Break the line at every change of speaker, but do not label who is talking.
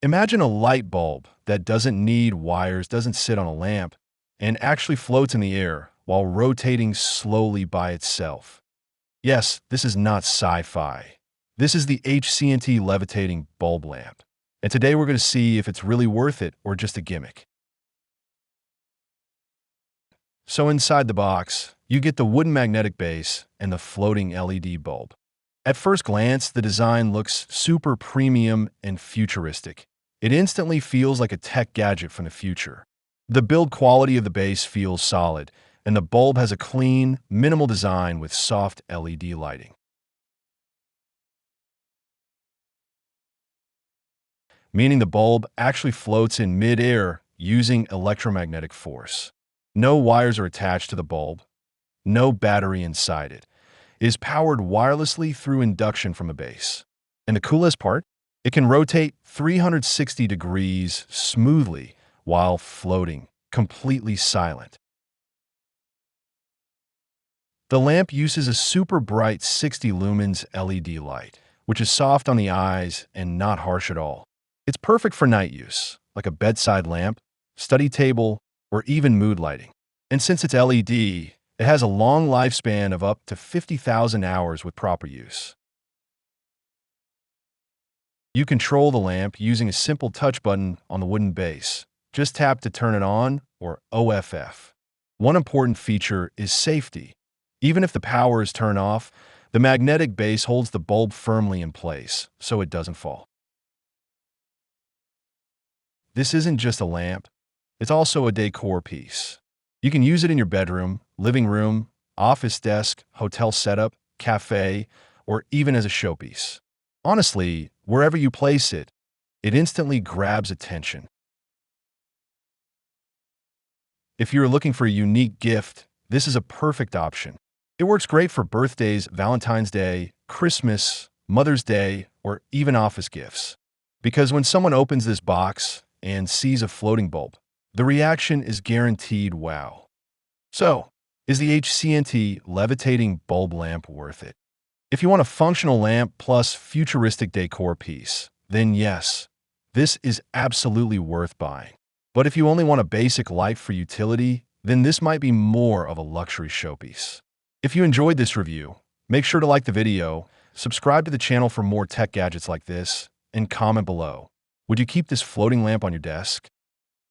Imagine a light bulb that doesn't need wires, doesn't sit on a lamp, and actually floats in the air while rotating slowly by itself. Yes, this is not sci-fi. This is the HCNT Levitating Bulb Lamp. And today we're going to see if it's really worth it or just a gimmick. So inside the box, you get the wooden magnetic base and the floating LED bulb. At first glance, the design looks super premium and futuristic. It instantly feels like a tech gadget from the future. The build quality of the base feels solid, and the bulb has a clean, minimal design with soft LED lighting. Meaning the bulb actually floats in mid-air using electromagnetic force. No wires are attached to the bulb, no battery inside it. It is powered wirelessly through induction from the base. And the coolest part? It can rotate 360 degrees smoothly while floating, completely silent. The lamp uses a super bright 60 lumens LED light, which is soft on the eyes and not harsh at all. It's perfect for night use, like a bedside lamp, study table, or even mood lighting. And since it's LED, it has a long lifespan of up to 50,000 hours with proper use. You control the lamp using a simple touch button on the wooden base. Just tap to turn it on or OFF. One important feature is safety. Even if the power is turned off, the magnetic base holds the bulb firmly in place so it doesn't fall. This isn't just a lamp, it's also a decor piece. You can use it in your bedroom, living room, office desk, hotel setup, cafe, or even as a showpiece. Honestly, wherever you place it, it instantly grabs attention. If you're looking for a unique gift, this is a perfect option. It works great for birthdays, Valentine's Day, Christmas, Mother's Day, or even office gifts. Because when someone opens this box and sees a floating bulb, the reaction is guaranteed wow. So, is the HCNT Levitating Bulb Lamp worth it? If you want a functional lamp plus futuristic decor piece, then yes, this is absolutely worth buying. But if you only want a basic light for utility, then this might be more of a luxury showpiece. If you enjoyed this review, make sure to like the video, subscribe to the channel for more tech gadgets like this, and comment below. Would you keep this floating lamp on your desk?